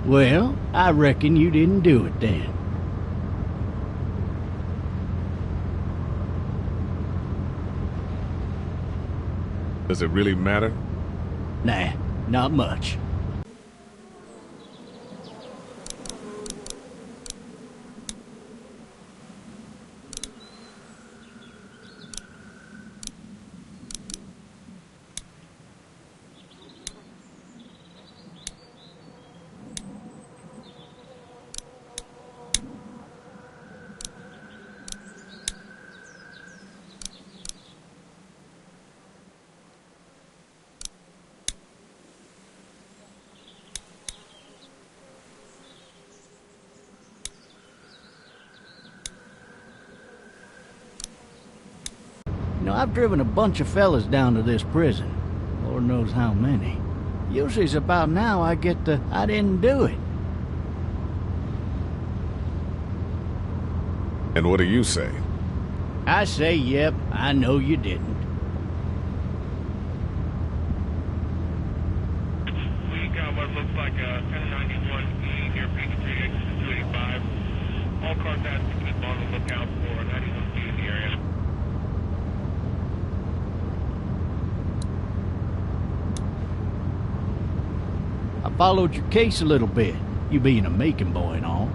Well, I reckon you didn't do it then. Does it really matter? Nah, not much. You know, I've driven a bunch of fellas down to this prison. Lord knows how many. Usually it's about now I get the, I didn't do it. And what do you say? I say, yep, I know you didn't. We got what looks like a 1091E near Peach Street, exit 285. All cars have to keep on the lookout for 91B in the area. I followed your case a little bit, you being a Macon boy and all.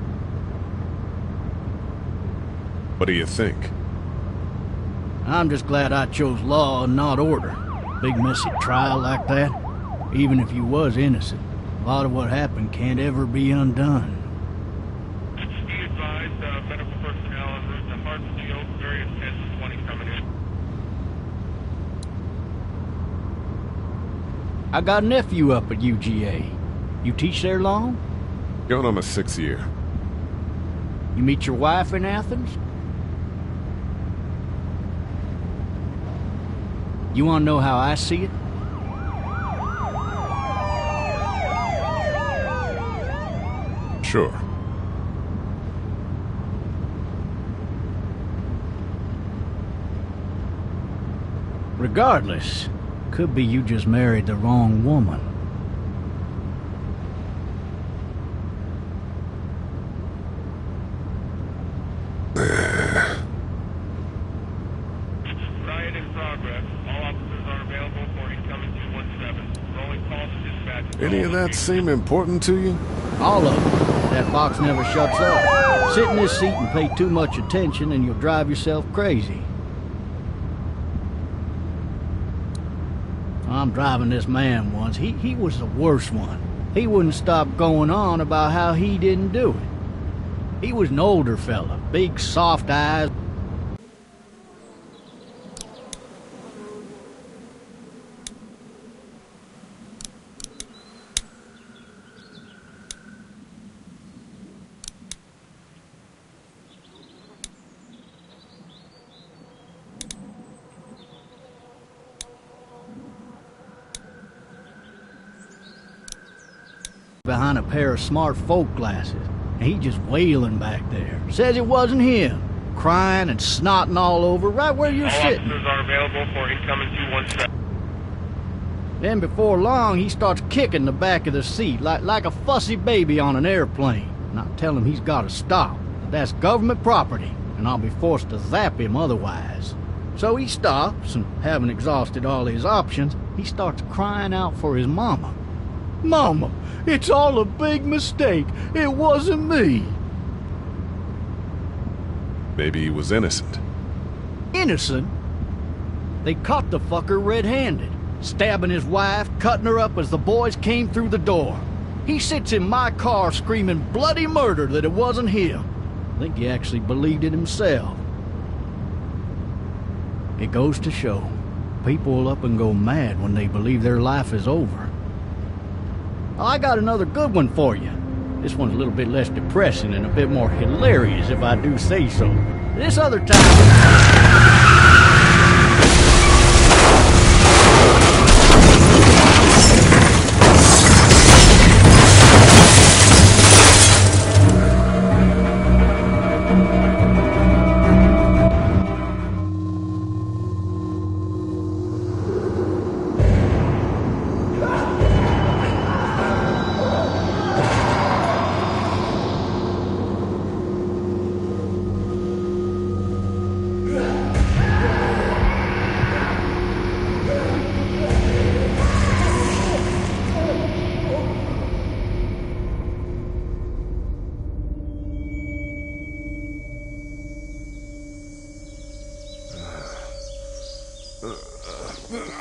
What do you think? I'm just glad I chose law and not order. Big messy trial like that, even if you was innocent, a lot of what happened can't ever be undone. Be advised, medical personnel en route to Hartsfield, very intense 20 coming in. I got a nephew up at UGA. You teach there long? Going on my 6th year. You meet your wife in Athens? You want to know how I see it? Sure. Regardless, could be you just married the wrong woman. Riot in progress. All officers are available for incoming 217. Rolling calls to dispatch. Any of that seem important to you? All of them. That box never shuts up. Sit in this seat and pay too much attention and you'll drive yourself crazy. I'm driving this man once. He was the worst one. He wouldn't stop going on about how he didn't do it. He was an older fella, big soft eyes. Behind a pair of smart folk glasses, and he just wailing back there. Says it wasn't him, crying and snotting all over right where you're sitting. All officers are available for incoming 217. Then before long, he starts kicking the back of the seat like a fussy baby on an airplane. And I tell him he's got to stop. That's government property, and I'll be forced to zap him otherwise. So he stops, and having exhausted all his options, he starts crying out for his mama. Mama, it's all a big mistake. It wasn't me. Maybe he was innocent. Innocent? They caught the fucker red-handed, stabbing his wife, cutting her up as the boys came through the door. He sits in my car screaming bloody murder that it wasn't him. I think he actually believed it himself. It goes to show, people will up and go mad when they believe their life is over. Oh, I got another good one for you. This one's a little bit less depressing and a bit more hilarious, if I do say so. This other time...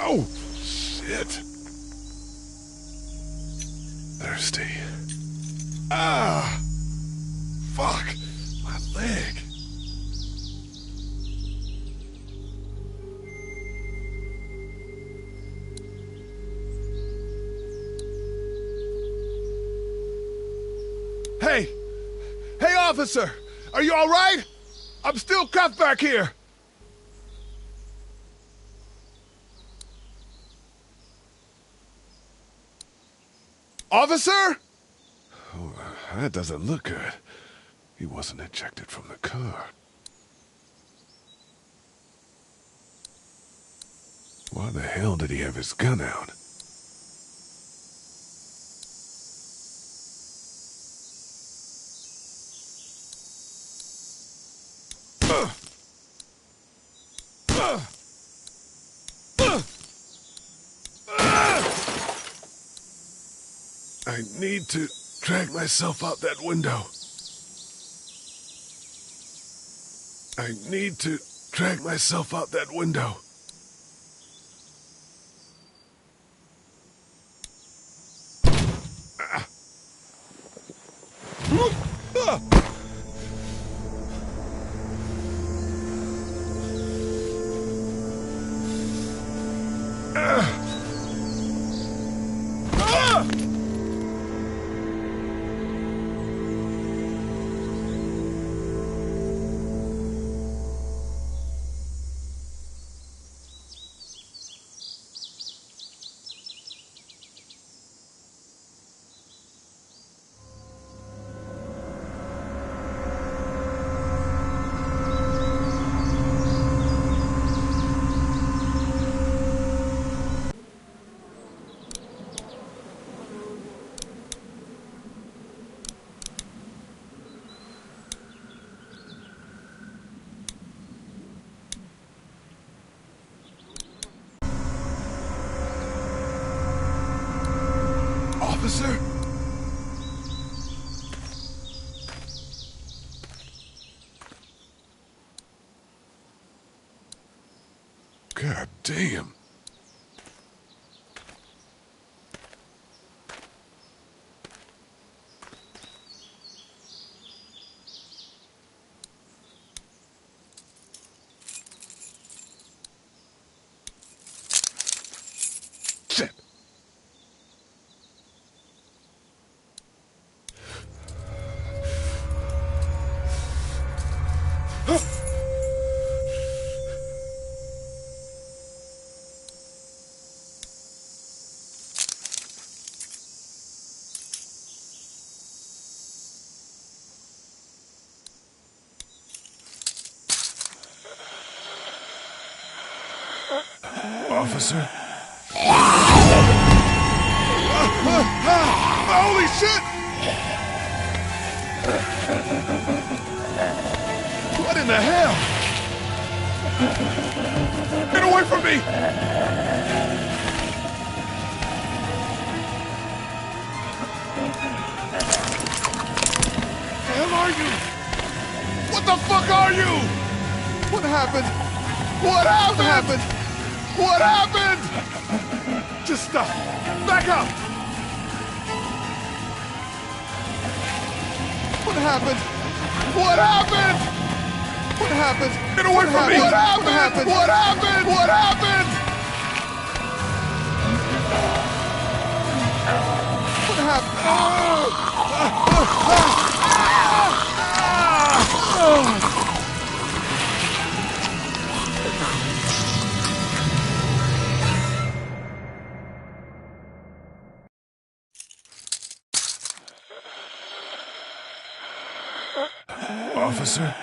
Oh, shit. Thirsty. Ah! Fuck! My leg. Hey! Hey, officer! Are you all right? I'm still cuffed back here! Officer? Oh, that doesn't look good. He wasn't ejected from the car. Why the hell did he have his gun out? I need to drag myself out that window. I need to drag myself out that window. Officer? God damn. Shit. Officer? Holy shit! What in the hell? Get away from me! The hell are you? What the fuck are you? What happened? What happened? What happened? Just stop. Back up. What happened? What happened? What happened? Get away from me! What happened? What happened? What happened? What happened? Officer?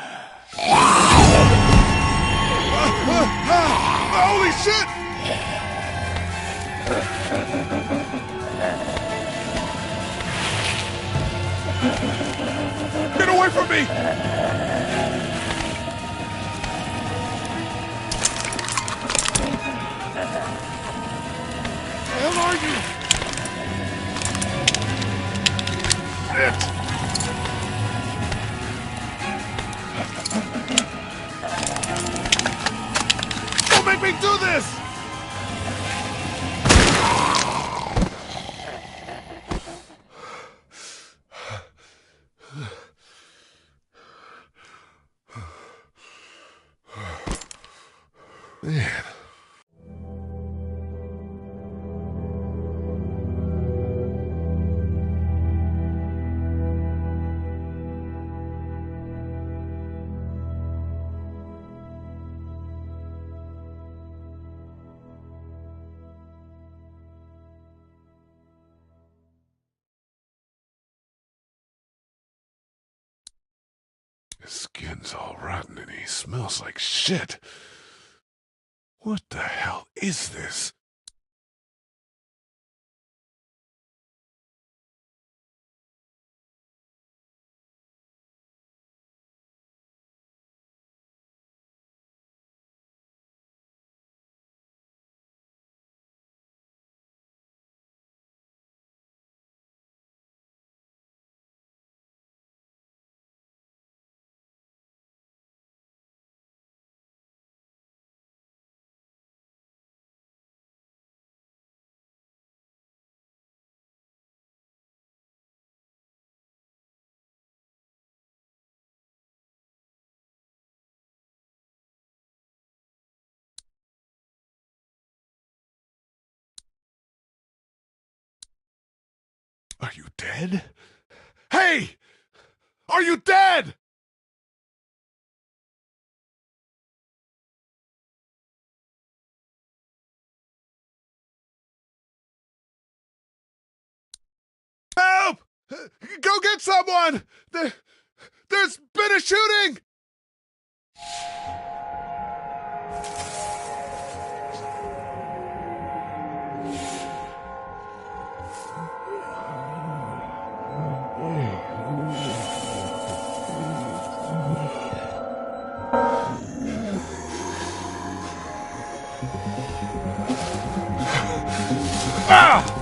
Holy shit! Get away from me! Where the hell are you? Shit! Don't make me do this! Man. His skin's all rotten and he smells like shit. What the hell is this? Are you dead? Hey! Are you dead? Help! Go get someone! There's been a shooting! Ah!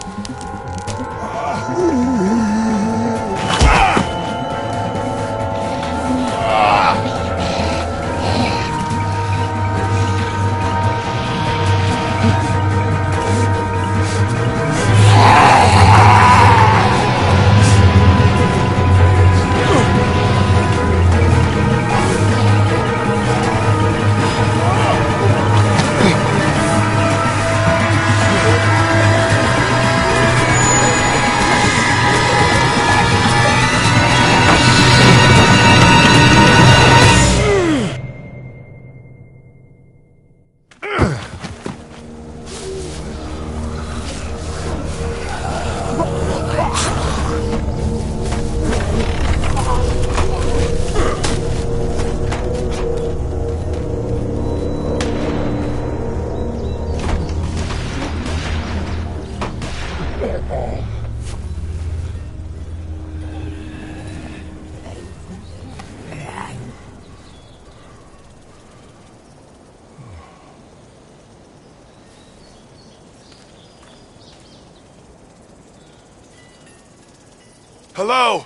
Hello?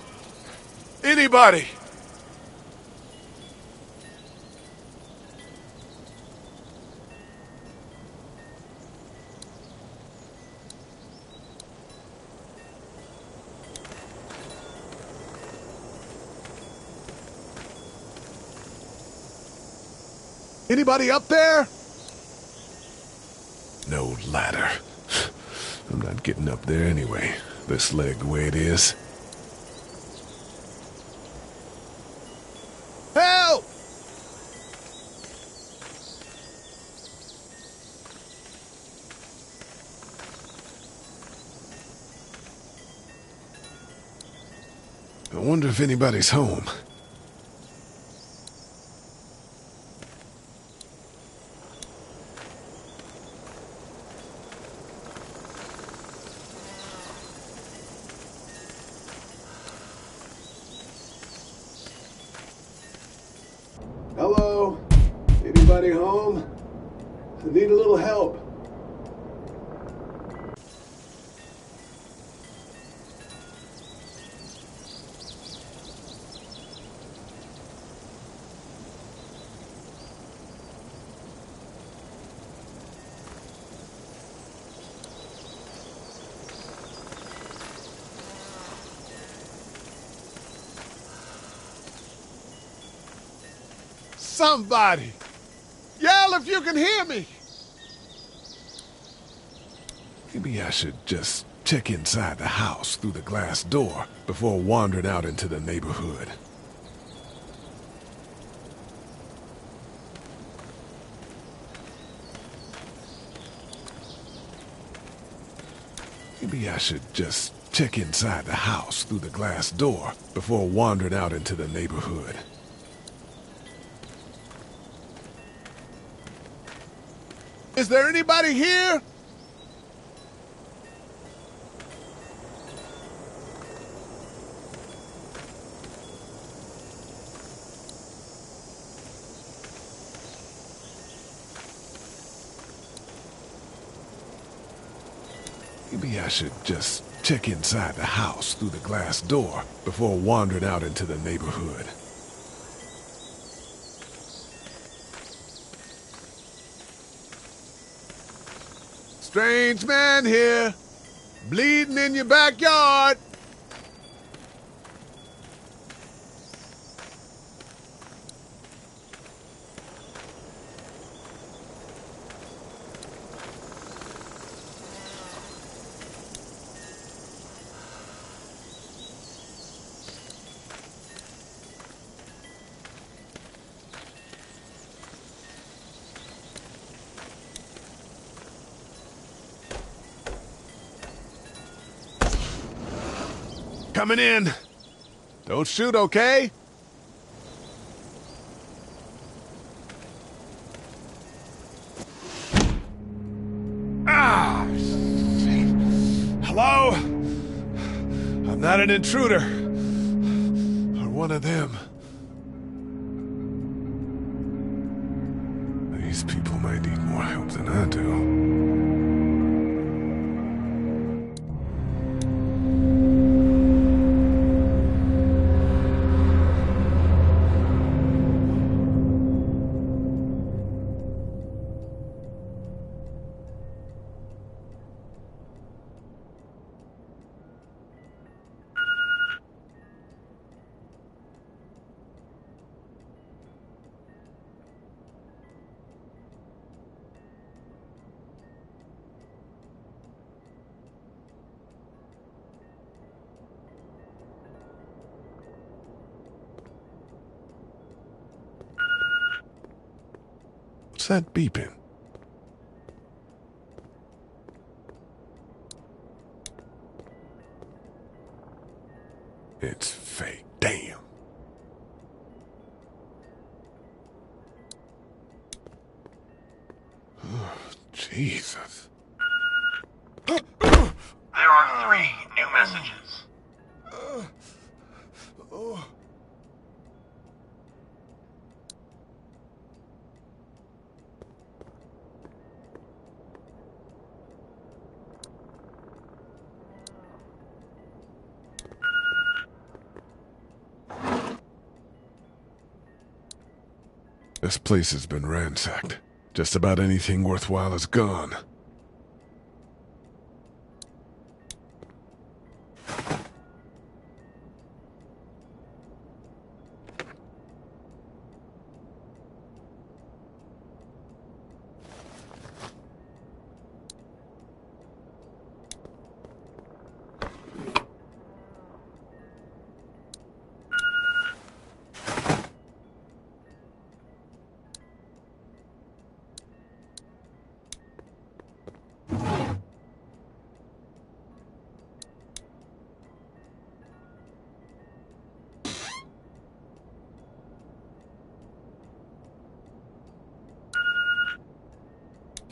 Anybody? Anybody up there? No ladder. I'm not getting up there anyway. This leg the way it is. Help! I wonder if anybody's home. I need a little help. Somebody! Yell if you can hear me! Maybe I should just check inside the house through the glass door before wandering out into the neighborhood. Maybe I should just check inside the house through the glass door before wandering out into the neighborhood. Is there anybody here? Maybe I should just check inside the house through the glass door before wandering out into the neighborhood. Strange man here. Bleeding in your backyard. Coming in. Don't shoot, okay? Ah! Shit. Hello? I'm not an intruder. Or one of them. These people might need more help than I do. What's that beeping? It's fake. Damn. Oh, Jesus. There are 3 new messages. This place has been ransacked. Just about anything worthwhile is gone.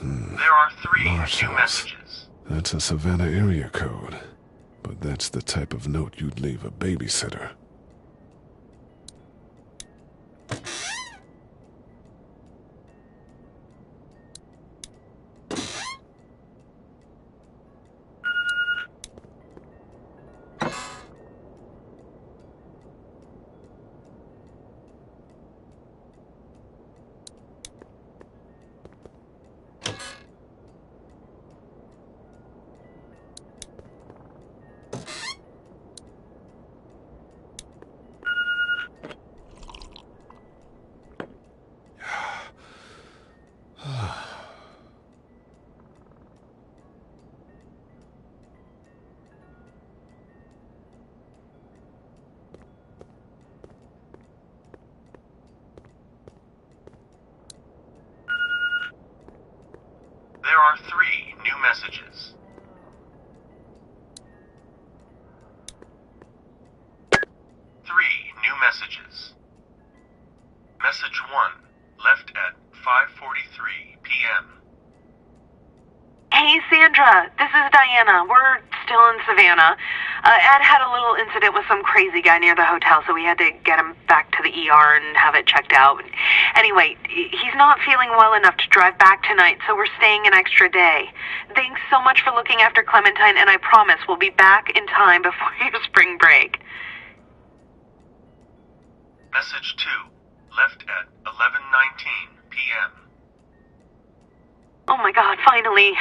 There are 3 new messages. That's a Savannah area code. But that's the type of note you'd leave a babysitter. are 3 new messages. 3 new messages. Message 1, left at 5:43 p.m. Hey, Sandra, this is Diana. We're still in Savannah. Ed had a little incident with some crazy guy near the hotel, so we had to get him back to the ER and have it checked out. Anyway, he's not feeling well enough to drive back tonight, so we're staying an extra day. Thanks so much for looking after Clementine, and I promise we'll be back in time before your spring break. Message 2, left at 11:19 p.m. Oh my God, finally.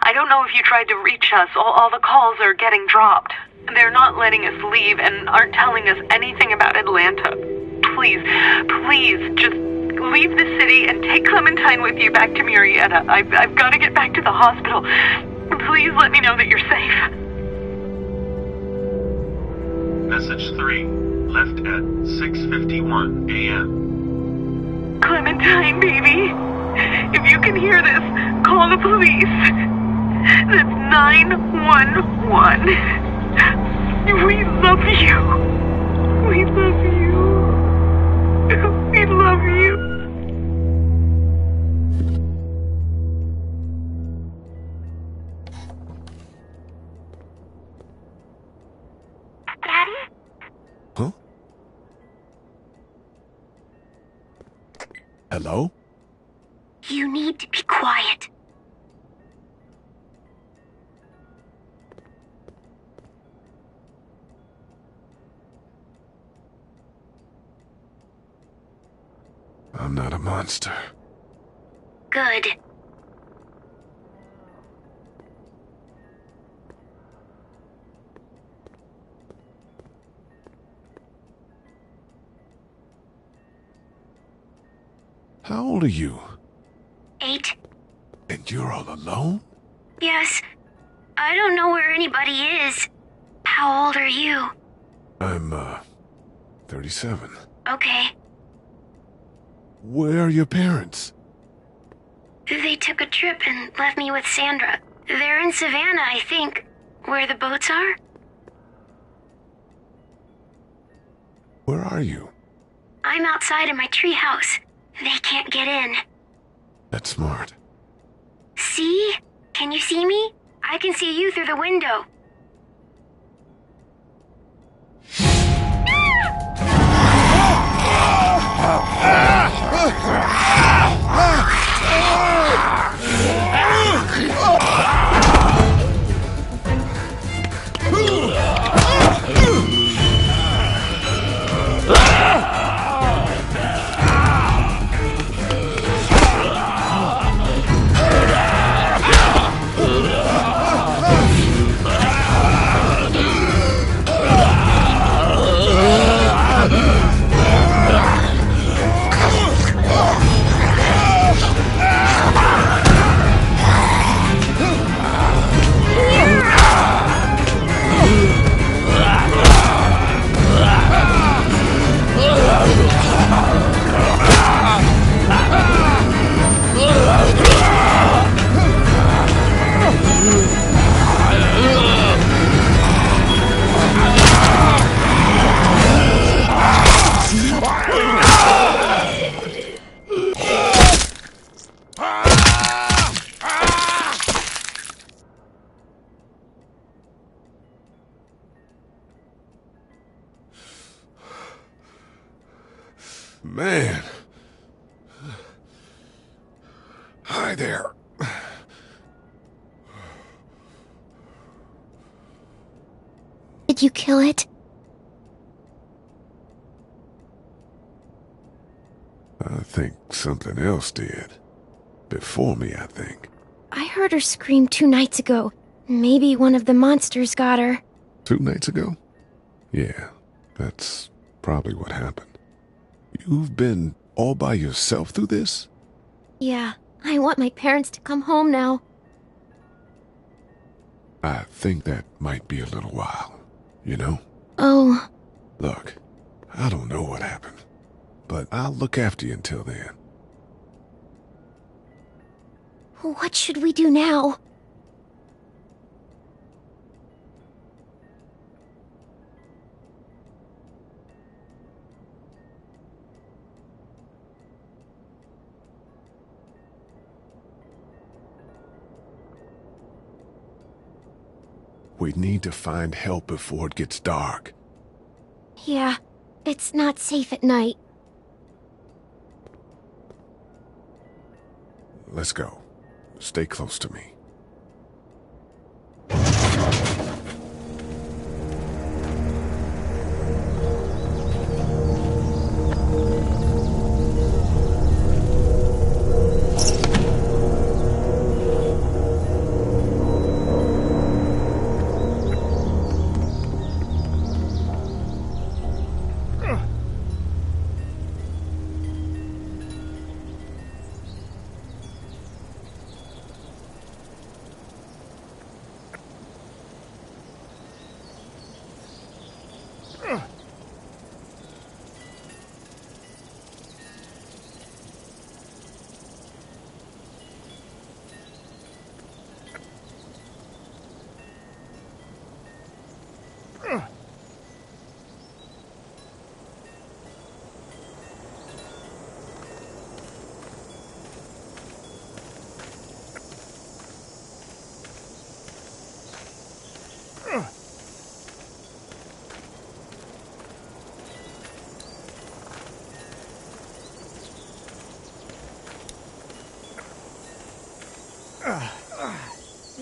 I don't know if you tried to reach us. All the calls are getting dropped. They're not letting us leave and aren't telling us anything about Atlanta. Please, just leave the city and take Clementine with you back to Murrieta. I've got to get back to the hospital. Please let me know that you're safe. Message 3, left at 6:51 a.m. Clementine, baby. If you can hear this, call the police. That's 911. We love you. We love you. We love you. Daddy? Huh? Hello? You need to be quiet. I'm not a monster. Good. How old are you? 8. And you're all alone? Yes. I don't know where anybody is. How old are you? I'm, 37. Okay. Where are your parents? They took a trip and left me with Sandra. They're in Savannah, I think. Where the boats are? Where are you? I'm outside in my treehouse. They can't get in. That's smart. See? Can you see me? I can see you through the window. Man. Hi there. Did you kill it? I think something else did. Before me, I think. I heard her scream 2 nights ago. Maybe one of the monsters got her. 2 nights ago? Yeah, that's probably what happened. You've been all by yourself through this? Yeah, I want my parents to come home now. I think that might be a little while, you know? Oh. Look, I don't know what happened, but I'll look after you until then. What should we do now? We need to find help before it gets dark. Yeah, it's not safe at night. Let's go. Stay close to me.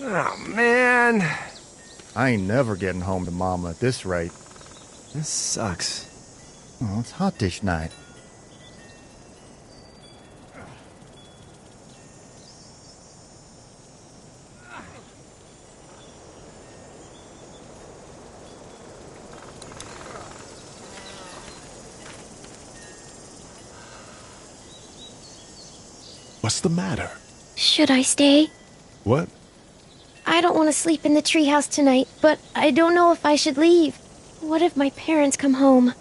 Oh, man. I ain't never getting home to Mama at this rate. This sucks. Oh, it's hot dish night. What's the matter? Should I stay? What? I don't want to sleep in the treehouse tonight, but I don't know if I should leave. What if my parents come home?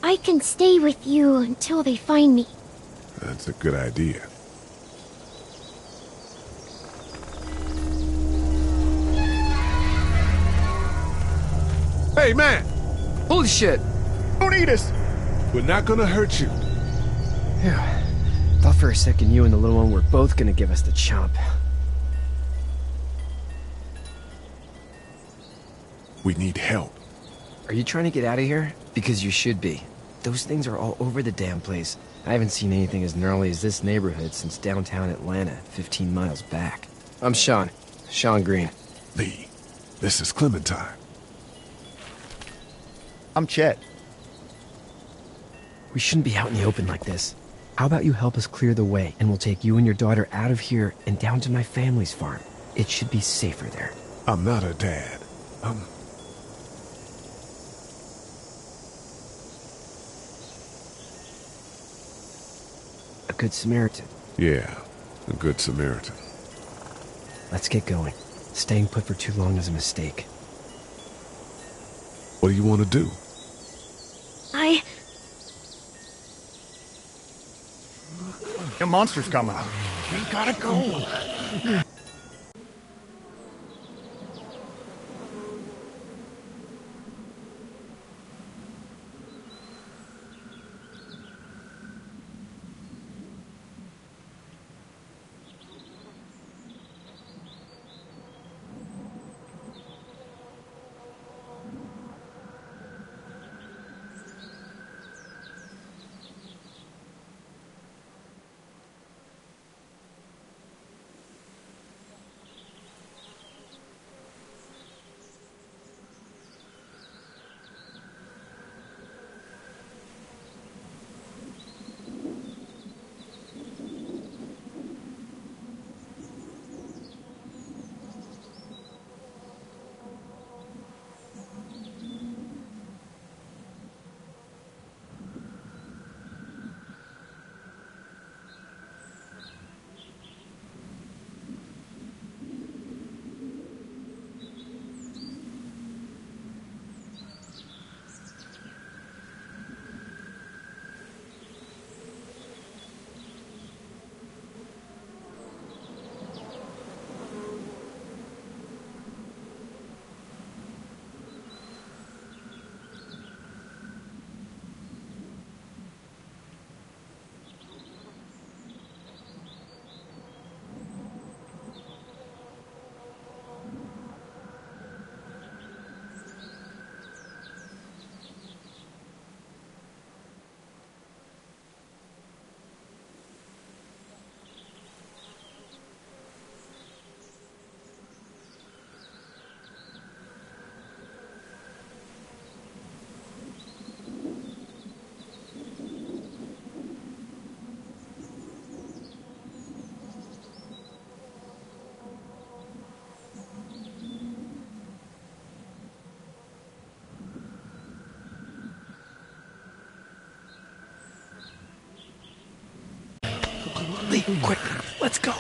I can stay with you until they find me. That's a good idea. Hey, man! Holy shit! Don't eat us! We're not gonna hurt you. Yeah. Thought for a second you and the little one were both gonna give us the chomp. We need help. Are you trying to get out of here? Because you should be. Those things are all over the damn place. I haven't seen anything as gnarly as this neighborhood since downtown Atlanta, 15 miles back. I'm Sean. Sean Green. Lee, this is Clementine. I'm Chet. We shouldn't be out in the open like this. How about you help us clear the way, and we'll take you and your daughter out of here and down to my family's farm. It should be safer there. I'm not a dad. A good Samaritan. Yeah, a good Samaritan. Let's get going. Staying put for too long is a mistake. What do you want to do? The monster's coming. We gotta go. Quick, let's go.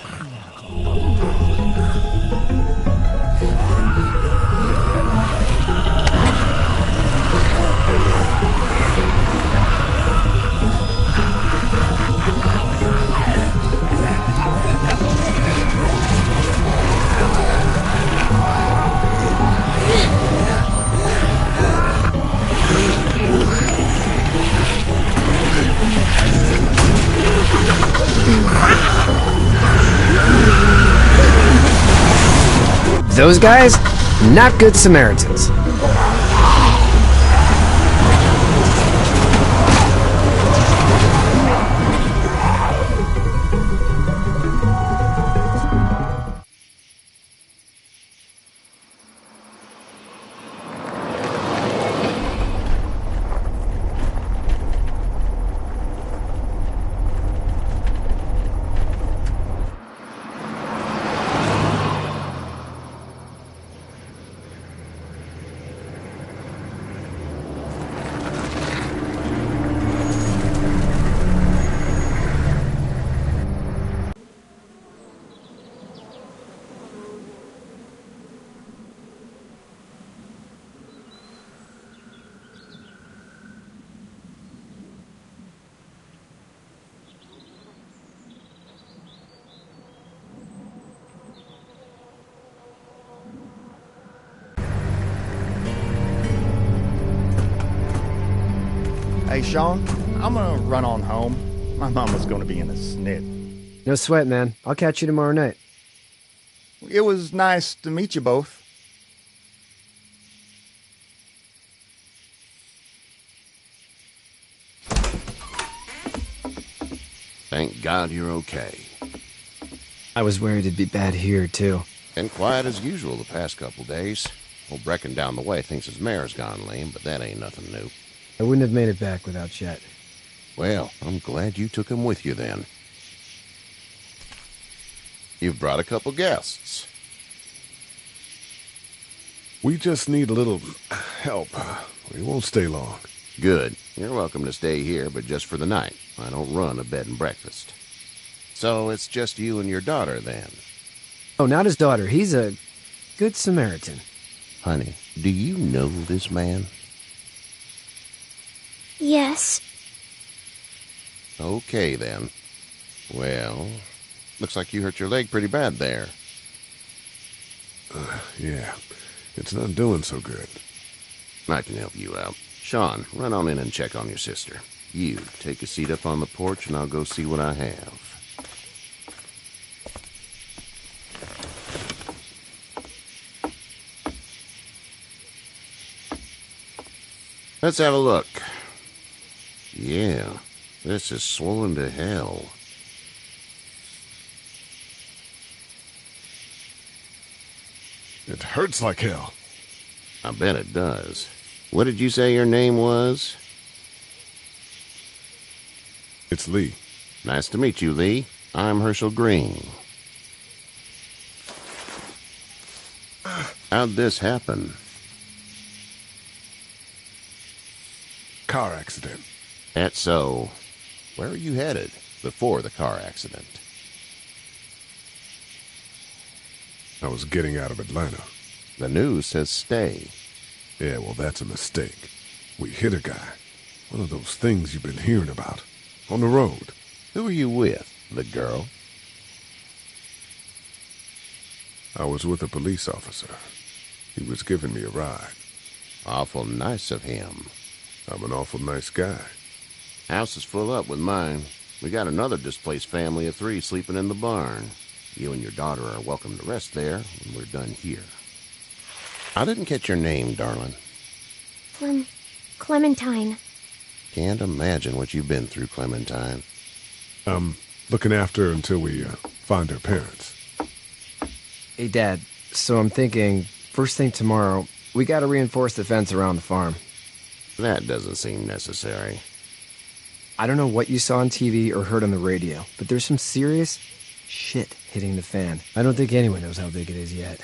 Those guys, not good Samaritans. Hey, Sean, I'm gonna run on home. My mama's gonna be in a snit. No sweat, man. I'll catch you tomorrow night. It was nice to meet you both. Thank God you're okay. I was worried it'd be bad here, too. Been quiet as usual the past couple days. Old Brecken down the way thinks his mare's gone lame, but that ain't nothing new. I wouldn't have made it back without Chet. Well, I'm glad you took him with you then. You've brought a couple guests. We just need a little help. We won't stay long. Good. You're welcome to stay here, but just for the night. I don't run a bed and breakfast. So it's just you and your daughter then? Oh, not his daughter. He's a good Samaritan. Honey, do you know this man? Yes. Okay, then. Well, looks like you hurt your leg pretty bad there. Yeah, it's not doing so good. I can help you out. Sean, run on in and check on your sister. You, take a seat up on the porch and I'll go see what I have. Let's have a look. Yeah, this is swollen to hell. It hurts like hell. I bet it does. What did you say your name was? It's Lee. Nice to meet you, Lee. I'm Herschel Green. How'd this happen? Car accident. That's so. Where are you headed before the car accident? I was getting out of Atlanta. The news says stay. Yeah, well, that's a mistake. We hit a guy. One of those things you've been hearing about. On the road. Who are you with? The girl? I was with a police officer. He was giving me a ride. Awful nice of him. I'm an awful nice guy. House is full up with mine. We got another displaced family of 3 sleeping in the barn. You and your daughter are welcome to rest there when we're done here. I didn't catch your name, darling. Clementine. Can't imagine what you've been through, Clementine. I'm looking after her until we find her parents. Hey, Dad, so I'm thinking, first thing tomorrow, we gotta reinforce the fence around the farm. That doesn't seem necessary. I don't know what you saw on TV or heard on the radio, but there's some serious shit hitting the fan. I don't think anyone knows how big it is yet.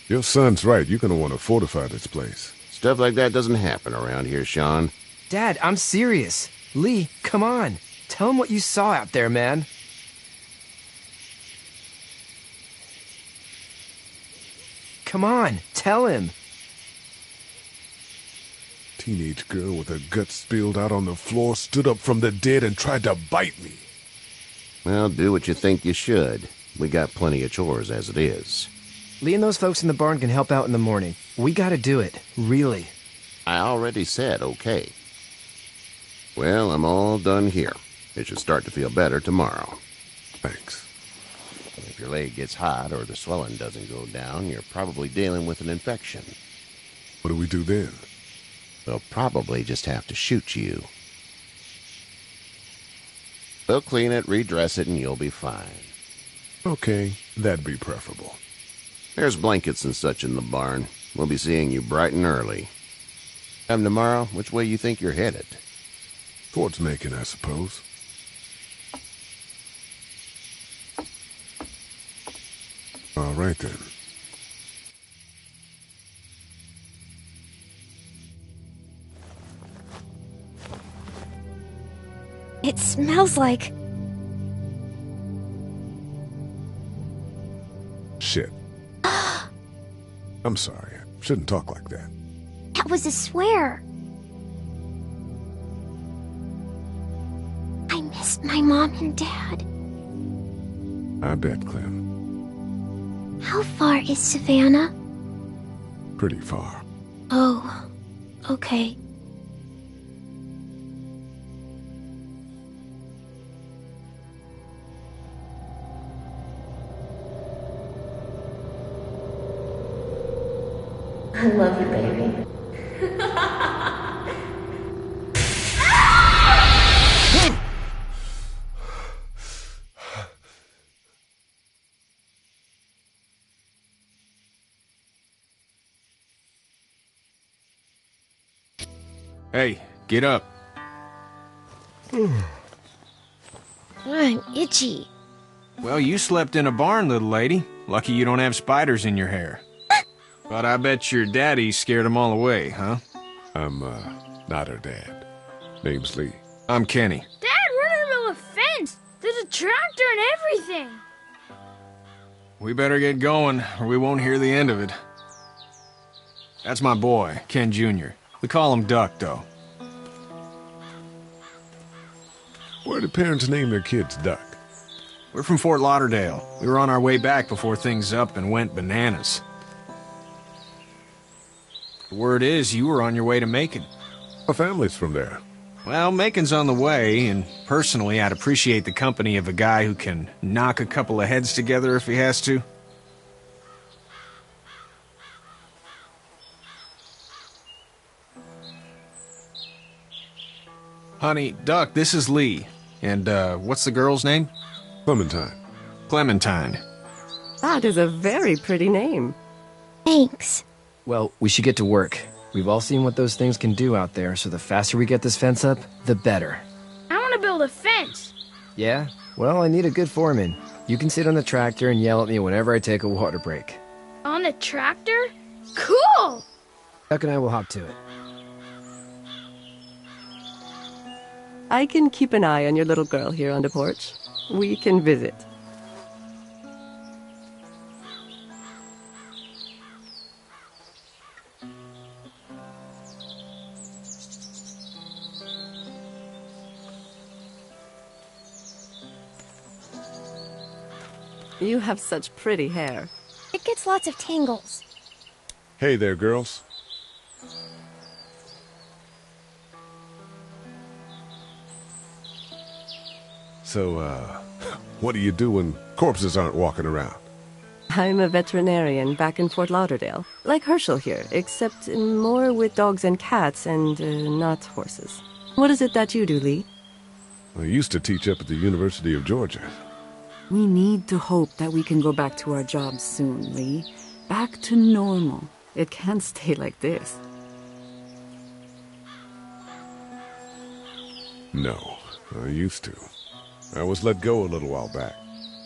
Your son's right. You're gonna want to fortify this place. Stuff like that doesn't happen around here, Sean. Dad, I'm serious. Lee, come on. Tell him what you saw out there, man. Come on, tell him. Teenage girl with her guts spilled out on the floor stood up from the dead and tried to bite me. Well, do what you think you should. We got plenty of chores as it is. Lee and those folks in the barn can help out in the morning. We gotta do it, really. I already said okay. Well, I'm all done here. It should start to feel better tomorrow. Thanks. If your leg gets hot or the swelling doesn't go down, you're probably dealing with an infection. What do we do then? They'll probably just have to shoot you. They'll clean it, redress it, and you'll be fine. Okay, that'd be preferable. There's blankets and such in the barn. We'll be seeing you bright and early. Come tomorrow, which way you think you're headed? Towards Macon, I suppose. All right, then. It smells like... Shit. I'm sorry. I shouldn't talk like that. That was a swear. I miss my mom and dad. I bet, Clem. How far is Savannah? Pretty far. Oh, okay. I love you, baby. Hey, get up. I'm itchy. Well, you slept in a barn, little lady. Lucky you don't have spiders in your hair. But I bet your daddy scared them all away, huh? I'm, not her dad. Name's Lee. I'm Kenny. Dad, we're in the middle of a fence. There's a tractor and everything. We better get going, or we won't hear the end of it. That's my boy, Ken Jr. We call him Duck, though. Where do parents name their kids Duck? We're from Fort Lauderdale. We were on our way back before things up and went bananas. The word is you were on your way to Macon. My family's from there. Well, Macon's on the way, and personally, I'd appreciate the company of a guy who can knock a couple of heads together if he has to. Honey, Duck, this is Lee. And, what's the girl's name? Clementine. Clementine. That is a very pretty name. Thanks. Well, we should get to work. We've all seen what those things can do out there, so the faster we get this fence up, the better. I want to build a fence. Yeah? Well, I need a good foreman. You can sit on the tractor and yell at me whenever I take a water break. On the tractor? Cool! Duck and I will hop to it. I can keep an eye on your little girl here on the porch. We can visit. You have such pretty hair. It gets lots of tangles. Hey there, girls. So, what do you do when corpses aren't walking around? I'm a veterinarian back in Fort Lauderdale. Like Herschel here, except more with dogs and cats and not horses. What is it that you do, Lee? I used to teach up at the University of Georgia. We need to hope that we can go back to our jobs soon, Lee. Back to normal. It can't stay like this. No, I used to. I was let go a little while back.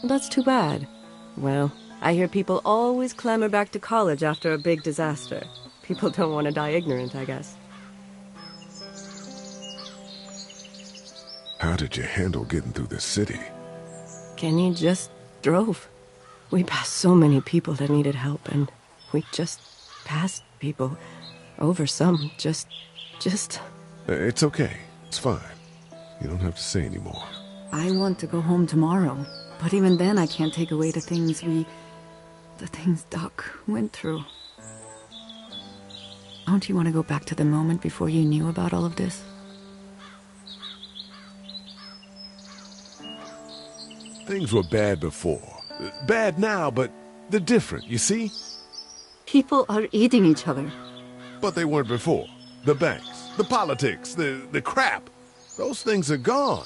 That's too bad. Well, I hear people always clamor back to college after a big disaster. People don't want to die ignorant, I guess. How did you handle getting through the city? Kenny just drove. We passed so many people that needed help, and we just passed people. Over some, just... It's okay. It's fine. You don't have to say anymore. I want to go home tomorrow, but even then I can't take away the things Doc went through. Don't you want to go back to the moment before you knew about all of this? Things were bad before. Bad now, but they're different, you see? People are eating each other. But they weren't before. The banks, the politics, the crap. Those things are gone.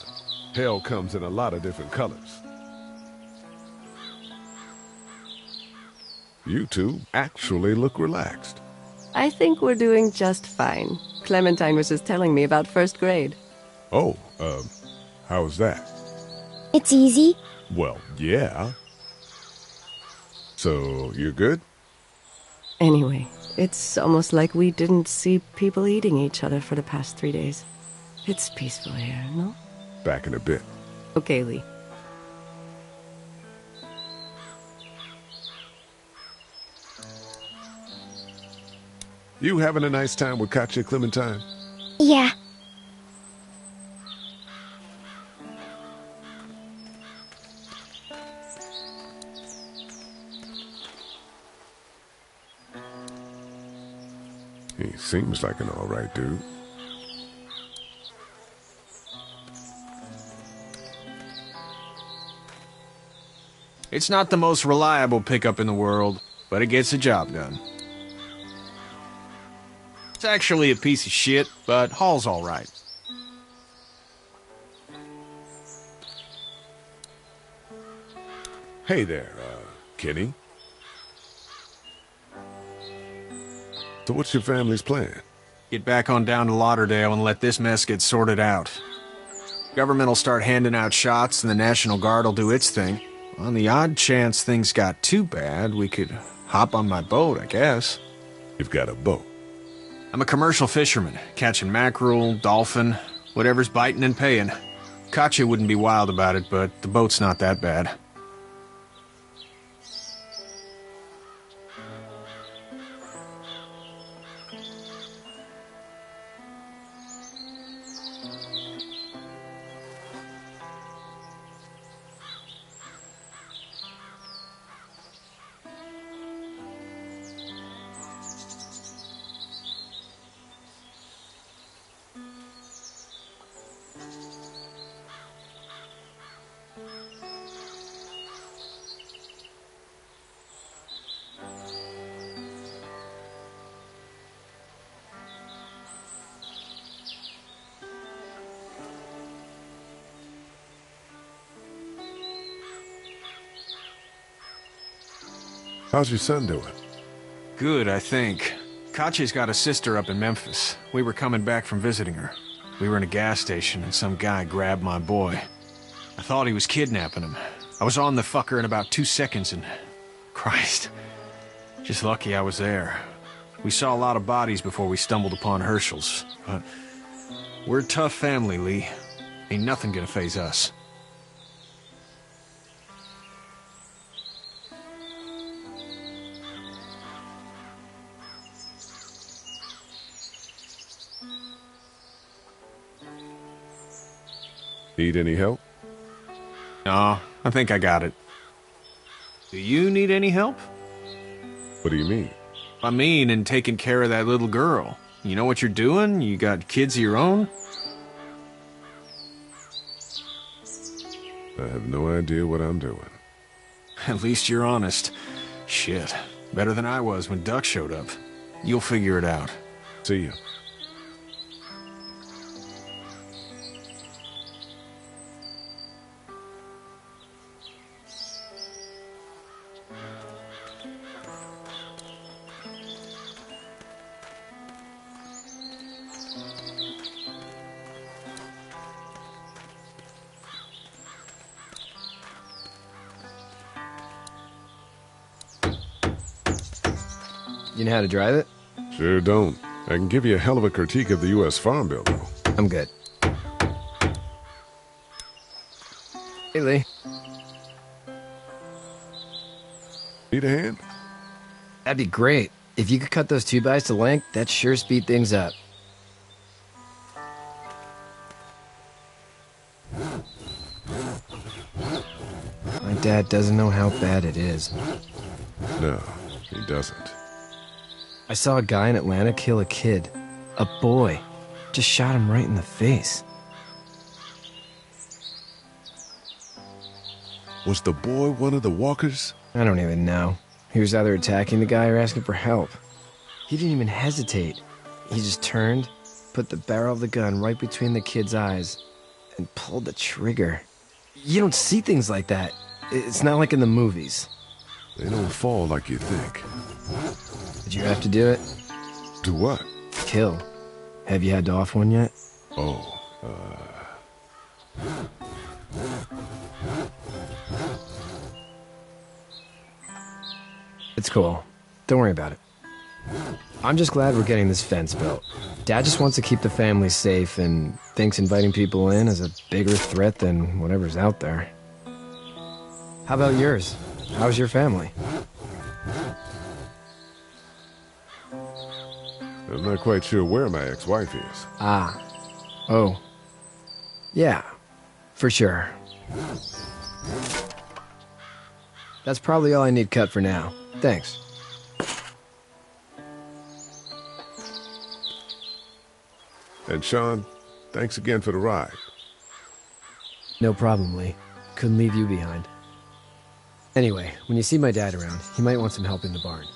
Hell comes in a lot of different colors. You two actually look relaxed. I think we're doing just fine. Clementine was just telling me about first grade. Oh, how's that? It's easy. Well, yeah. So, you're good? Anyway, it's almost like we didn't see people eating each other for the past 3 days. It's peaceful here, no? Back in a bit. Okay, Lee. You having a nice time with Katya, Clementine? Yeah. He seems like an all right dude. It's not the most reliable pickup in the world, but it gets the job done. It's actually a piece of shit, but haul's all right. Hey there, Kenny. So what's your family's plan? Get back on down to Lauderdale and let this mess get sorted out. Government will start handing out shots and the National Guard will do its thing. On the odd chance things got too bad, we could hop on my boat, I guess. You've got a boat? I'm a commercial fisherman, catching mackerel, dolphin, whatever's biting and paying. Katya wouldn't be wild about it, but the boat's not that bad. How's your son doing? Good, I think. Katya's got a sister up in Memphis. We were coming back from visiting her. We were in a gas station and some guy grabbed my boy. I thought he was kidnapping him. I was on the fucker in about 2 seconds and... Christ. Just lucky I was there. We saw a lot of bodies before we stumbled upon Herschel's. But we're a tough family, Lee. Ain't nothing gonna faze us. Need any help? No, I think I got it. Do you need any help? What do you mean? I mean, in taking care of that little girl. You know what you're doing? You got kids of your own? I have no idea what I'm doing. At least you're honest. Shit. Better than I was when Duck showed up. You'll figure it out. See ya. You know how to drive it? Sure don't. I can give you a hell of a critique of the U.S. Farm Bill, though. I'm good. Hey, Lee. Need a hand? That'd be great. If you could cut those 2x to length, that'd sure speed things up. My dad doesn't know how bad it is. No, he doesn't. I saw a guy in Atlanta kill a kid. A boy. Just shot him right in the face. Was the boy one of the walkers? I don't even know. He was either attacking the guy or asking for help. He didn't even hesitate. He just turned, put the barrel of the gun right between the kid's eyes, and pulled the trigger. You don't see things like that. It's not like in the movies. They don't fall like you think. Did you have to do it? Do what? Kill. Have you had to off one yet? Oh, It's cool. Don't worry about it. I'm just glad we're getting this fence built. Dad just wants to keep the family safe and thinks inviting people in is a bigger threat than whatever's out there. How about yours? How's your family? I'm not quite sure where my ex-wife is. Ah. Oh. Yeah. For sure. That's probably all I need cut for now. Thanks. And Sean, thanks again for the ride. No problem, Lee. Couldn't leave you behind. Anyway, when you see my dad around, he might want some help in the barn.